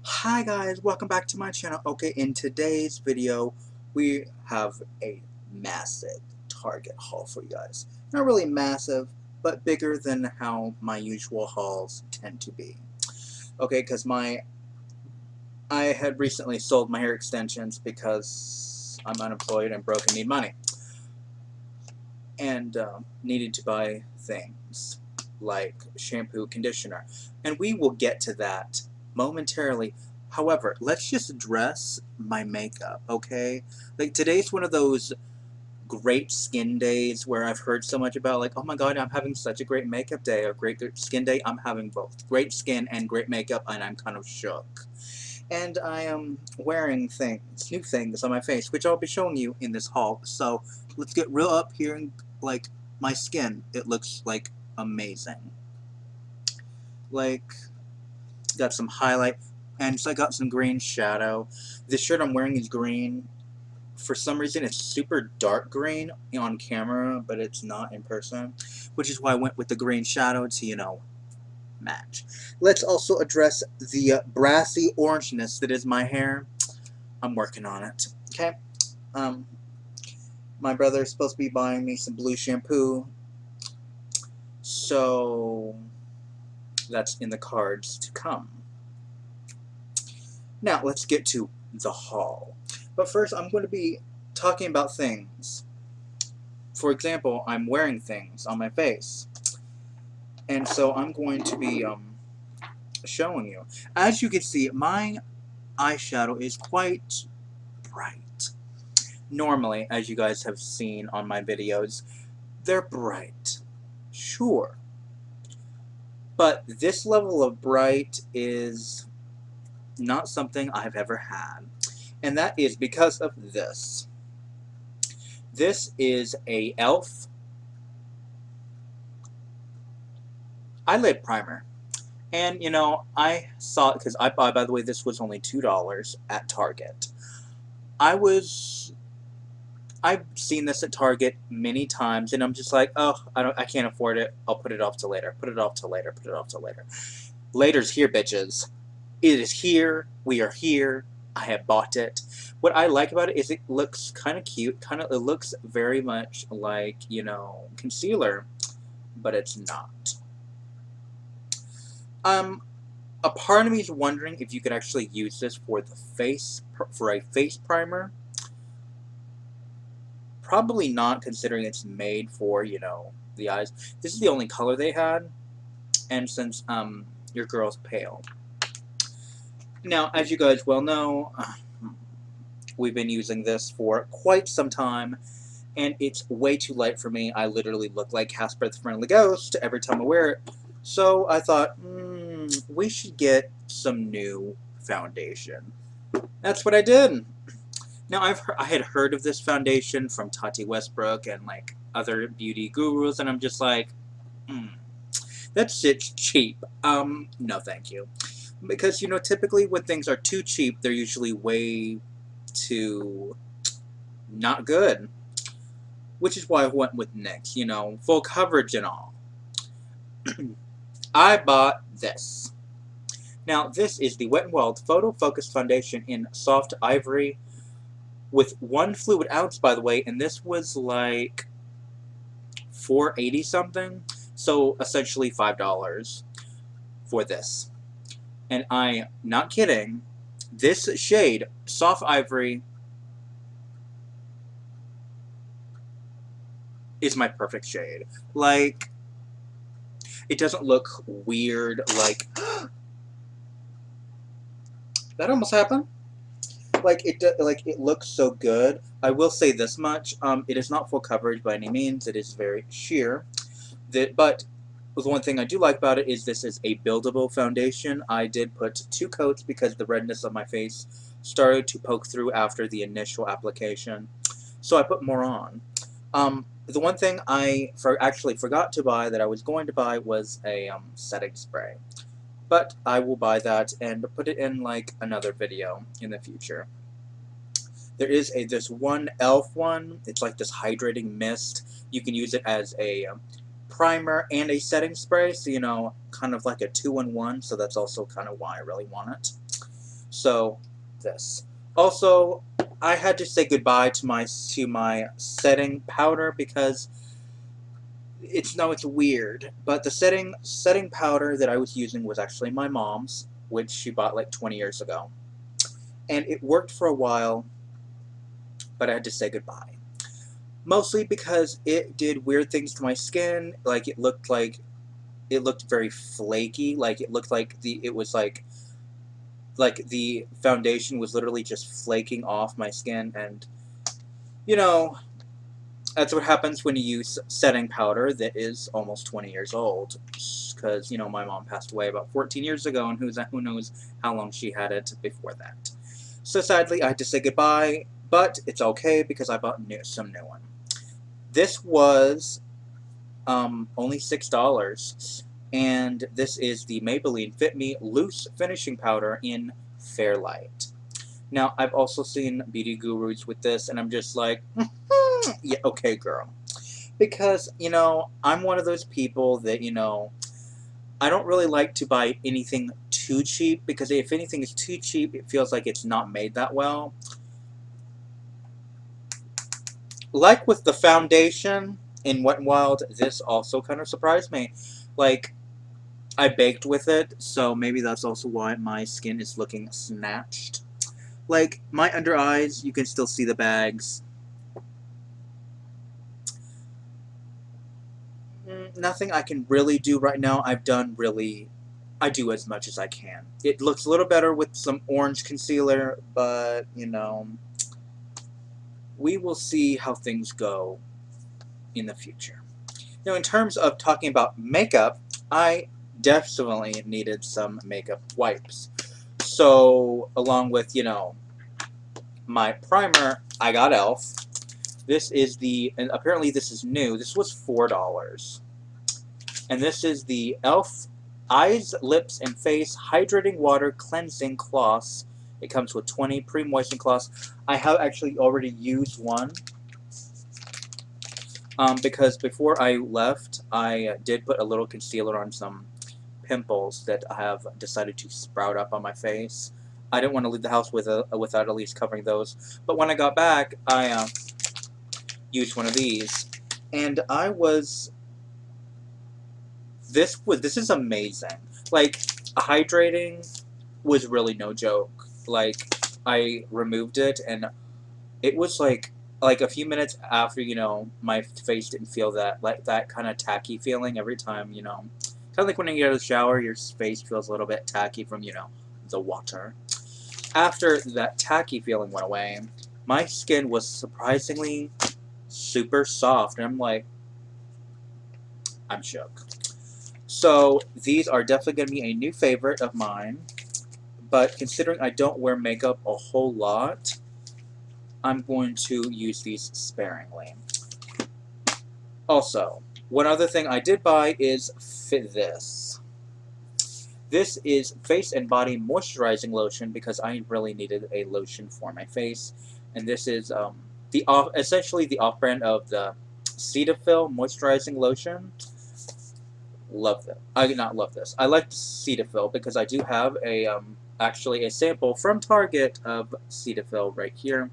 Hi guys, welcome back to my channel. Okay, in today's video, we have a massive Target haul for you guys. Not really massive, but bigger than how my usual hauls tend to be. Okay, because I had recently sold my hair extensions because I'm unemployed and broke and need money. And needed to buy things like shampoo, conditioner. And we will get to that momentarily. However, let's just address my makeup, okay? Like, today's one of those great skin days where I've heard so much about, like, oh my god, I'm having such a great makeup day or great skin day. I'm having both great skin and great makeup, and I'm kind of shook. And I am wearing things, new things on my face, which I'll be showing you in this haul. So let's get real up here and, like, my skin. It looks, like, amazing. Like, got some highlight, and so I got some green shadow. This shirt I'm wearing is green. For some reason, it's super dark green on camera, but it's not in person, which is why I went with the green shadow to, match. Let's also address the brassy orangeness that is my hair. I'm working on it. Okay. Um, my brother is supposed to be buying me some blue shampoo, so that's in the cards to come. Now let's get to the haul. But first, I'm going to be talking about things. For example, I'm wearing things on my face, and so I'm going to be showing you. As you can see, my eyeshadow is quite bright. Normally, as you guys have seen on my videos, they're bright. Sure. But this level of bright is not something I've ever had. And that is because of this. This is a e.l.f. eyelid primer. And, I saw it because by the way, this was only $2 at Target. I've seen this at Target many times, and I'm just like, oh, I can't afford it. I'll put it off till later. Put it off till later. Put it off till later. Later's here, bitches. It is here. We are here. I have bought it. What I like about it is it looks kind of cute. It looks very much like, concealer, but it's not. A part of me is wondering if you could actually use this for a face primer. Probably not, considering it's made for, the eyes. This is the only color they had, and since your girl's pale. Now, as you guys well know, we've been using this for quite some time, and it's way too light for me. I literally look like Casper the Friendly Ghost every time I wear it. So I thought, we should get some new foundation. That's what I did. Now, I had heard of this foundation from Tati Westbrook and, like, other beauty gurus, and I'm just like, that shit's cheap. No thank you. Because, typically when things are too cheap, they're usually way too not good. Which is why I went with NYX, full coverage and all. I bought this. Now, this is the Wet n Wild Photo Focus Foundation in Soft Ivory with 1 fluid ounce, by the way, and this was like $4.80 something, so essentially $5 for this. And I'm not kidding, this shade, Soft Ivory, is my perfect shade. Like, it doesn't look weird, like, that almost happened. Like, it looks so good. I will say this much, it is not full coverage by any means, it is very sheer. But the one thing I do like about it is this is a buildable foundation. I did put 2 coats because the redness of my face started to poke through after the initial application. So I put more on. The one thing I actually forgot to buy that I was going to buy was a setting spray. But I will buy that and put it in, like, another video in the future. There is this one e.l.f. one. It's like this hydrating mist. You can use it as a primer and a setting spray, so, kind of like a 2-in-1, so that's also kind of why I really want it. So, this. Also, I had to say goodbye to my setting powder because it's weird, but the setting powder that I was using was actually my mom's, which she bought like 20 years ago. And it worked for a while, but I had to say goodbye. Mostly because it did weird things to my skin, like it looked very flaky, like it looked like it was like the foundation was literally just flaking off my skin, and you know, that's what happens when you use setting powder that is almost 20 years old. Because, you know, my mom passed away about 14 years ago, and who knows how long she had it before that. So sadly, I had to say goodbye, but it's okay because I bought some new one. This was only $6, and this is the Maybelline Fit Me Loose Finishing Powder in Fairlight. Now, I've also seen beauty gurus with this, and I'm just like, yeah, okay, girl. Because, you know, I'm one of those people that, you know, I don't really like to buy anything too cheap, because if anything is too cheap, it feels like it's not made that well. Like with the foundation in Wet n Wild, this also kind of surprised me. Like, I baked with it, so maybe that's also why my skin is looking snatched. Like, my under eyes, you can still see the bags. Nothing I can really do right now. I do as much as I can. It looks a little better with some orange concealer, but, you know, we will see how things go in the future. Now, in terms of talking about makeup, I definitely needed some makeup wipes. So, along with, you know, my primer, I got e.l.f. This is and apparently this is new. This was $4. And this is the e.l.f. Eyes, Lips, and Face Hydrating Water Cleansing Cloths. It comes with 20 pre-moistened cloths. I have actually already used one. Because before I left, I did put a little concealer on some pimples that I have decided to sprout up on my face. I didn't want to leave the house without at least covering those. But when I got back, I used one of these. And this is amazing. Like, hydrating was really no joke. Like, I removed it, and it was like a few minutes after, you know, my face didn't feel that kind of tacky feeling every time, you know. Kind of like when you get out of the shower, your face feels a little bit tacky from, you know, the water. After that tacky feeling went away, my skin was surprisingly super soft, and I'm like, I'm shook. So, these are definitely going to be a new favorite of mine, but considering I don't wear makeup a whole lot, I'm going to use these sparingly. Also, one other thing I did buy is this. This is Face and Body Moisturizing Lotion because I really needed a lotion for my face. And this is essentially the off-brand of the Cetaphil Moisturizing Lotion. Love that. I did not love this. I like Cetaphil because I do have actually a sample from Target of Cetaphil right here.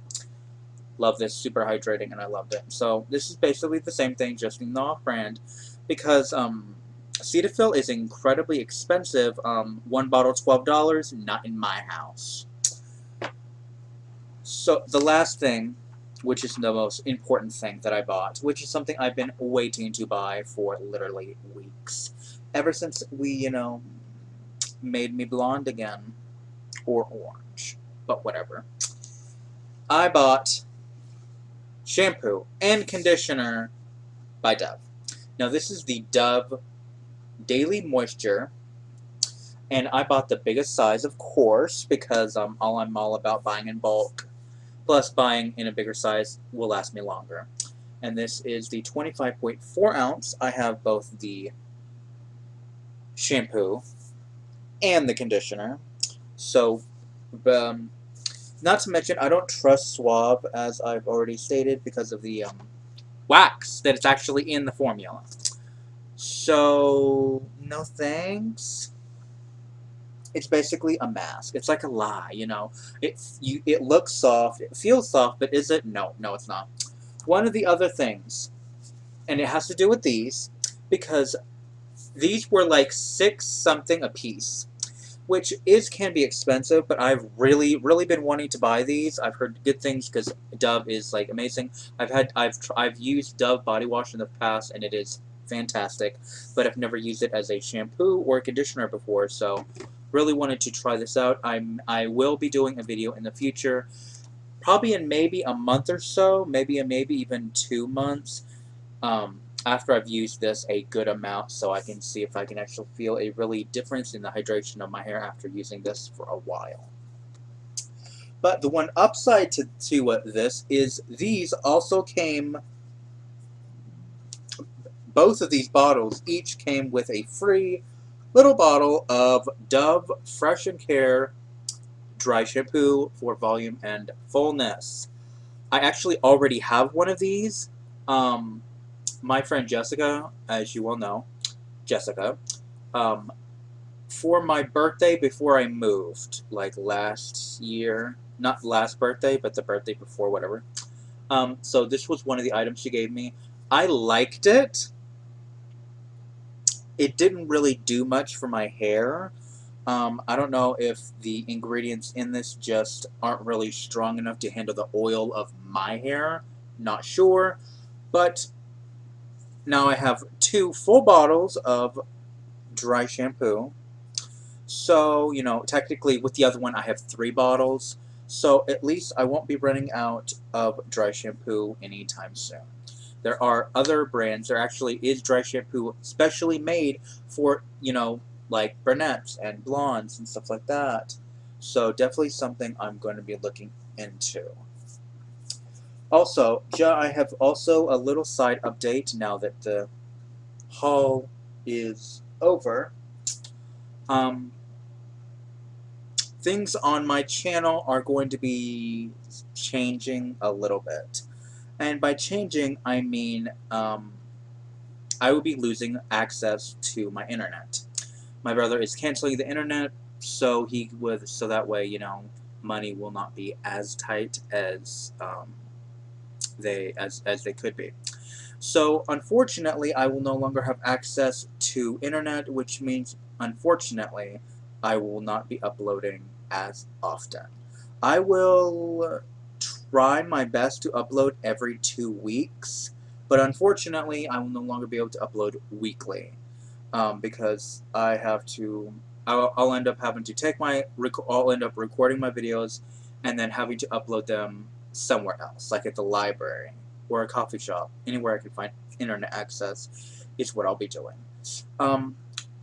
Love this, super hydrating, and I loved it. So this is basically the same thing, just in the off-brand, because Cetaphil is incredibly expensive. One bottle $12, not in my house. So the last thing, which is the most important thing that I bought, which is something I've been waiting to buy for literally weeks, ever since we, you know, made me blonde again, or orange, but whatever. I bought shampoo and conditioner by Dove. Now this is the Dove Daily Moisture, and I bought the biggest size, of course, because I'm all about buying in bulk. Plus, buying in a bigger size will last me longer. And this is the 25.4 ounce. I have both the shampoo and the conditioner. So, not to mention, I don't trust Suave, as I've already stated, because of the wax that it's actually in the formula. So, no thanks. It's basically a mask. It's like a lie, you know. It looks soft, it feels soft, but is it? No, no, it's not. One of the other things, and it has to do with these, because these were like 6 something a piece, which can be expensive, but I've really been wanting to buy these. I've heard good things because Dove is like amazing. I've used Dove body wash in the past, and it is fantastic, but I've never used it as a shampoo or conditioner before, so really wanted to try this out. I will be doing a video in the future, probably in maybe a month or so, maybe even 2 months, after I've used this a good amount, so I can see if I can actually feel a really difference in the hydration of my hair after using this for a while. But the one upside to this is these also came, both of these bottles each came with a free little bottle of Dove Fresh and Care dry shampoo for volume and fullness. I actually already have one of these. My friend Jessica, as you all know, Jessica, for my birthday before I moved, like last year, not last birthday, but the birthday before, whatever. So this was one of the items she gave me. I liked it. It didn't really do much for my hair. I don't know if the ingredients in this just aren't really strong enough to handle the oil of my hair. Not sure. But now I have 2 full bottles of dry shampoo. So, you know, technically with the other one I have 3 bottles. So at least I won't be running out of dry shampoo anytime soon. There are other brands. There actually is dry shampoo specially made for, you know, like brunettes and blondes and stuff like that. So definitely something I'm going to be looking into. Also, I have also a little side update now that the haul is over. Things on my channel are going to be changing a little bit. And by changing, I mean I will be losing access to my internet. My brother is canceling the internet, so that way, you know, money will not be as tight as they could be. So unfortunately, I will no longer have access to internet, which means unfortunately, I will not be uploading as often. I will try my best to upload every 2 weeks, but unfortunately, I will no longer be able to upload weekly because I have to. I'll end up having to I'll end up recording my videos and then having to upload them somewhere else, like at the library or a coffee shop, anywhere I can find internet access is what I'll be doing.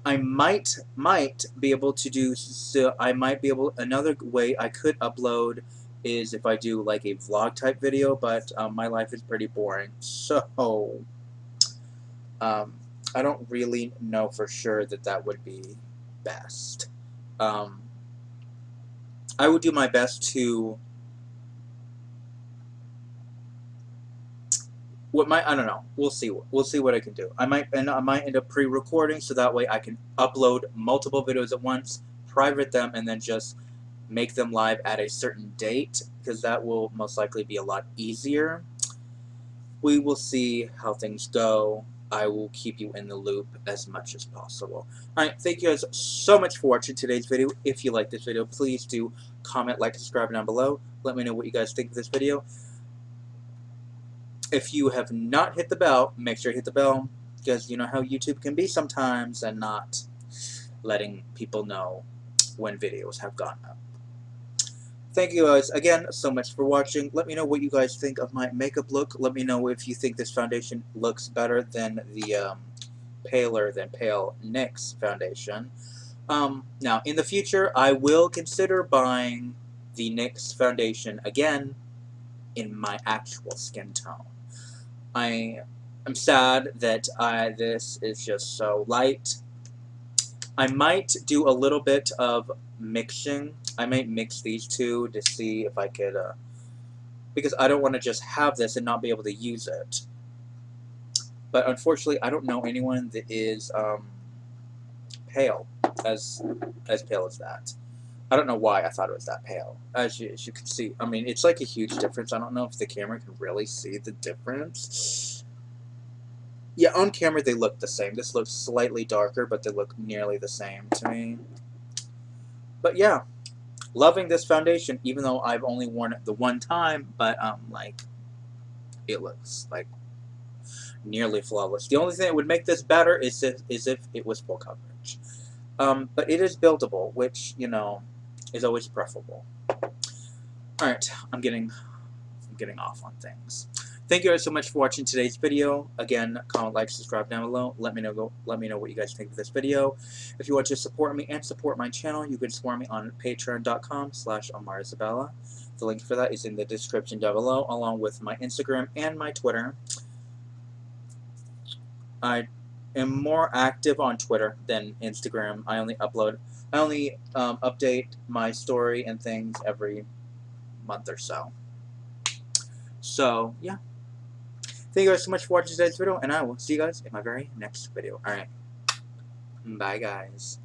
I might be able to do, so I might be able, another way I could upload is if I do like a vlog type video, but my life is pretty boring, so I don't really know for sure that would be best. I would do my best to, I don't know. We'll see. We'll see what I can do. I might end up pre-recording so that way I can upload multiple videos at once, private them, and then just make them live at a certain date, because that will most likely be a lot easier. We will see how things go. I will keep you in the loop as much as possible. Alright, thank you guys so much for watching today's video. If you like this video, please do comment, like, and subscribe down below. Let me know what you guys think of this video. If you have not hit the bell, make sure you hit the bell, because you know how YouTube can be sometimes and not letting people know when videos have gone up. Thank you guys again so much for watching. Let me know what you guys think of my makeup look. Let me know if you think this foundation looks better than the paler than pale NYX foundation. Now, in the future, I will consider buying the NYX foundation again in my actual skin tone. I am sad that this is just so light. I might do a little bit of mixing. I might mix these two to see if I could, because I don't want to just have this and not be able to use it. But unfortunately, I don't know anyone that is pale. as pale as that. I don't know why I thought it was that pale. As you can see, I mean, it's like a huge difference. I don't know if the camera can really see the difference. Yeah, on camera they look the same. This looks slightly darker, but they look nearly the same to me. But yeah, loving this foundation, even though I've only worn it the one time, but like, it looks like nearly flawless. The only thing that would make this better is if it was full coverage. But it is buildable, which, you know, is always preferable. Alright, I'm getting off on things. Thank you guys so much for watching today's video. Again, comment, like, subscribe down below. Let me know what you guys think of this video. If you want to support me and support my channel, you can support me on patreon.com/AmaraIsabella. The link for that is in the description down below, along with my Instagram and my Twitter. I am more active on Twitter than Instagram. I only update my story and things every month or so. So, yeah. Thank you guys so much for watching today's video, and I will see you guys in my very next video. Alright. Bye, guys.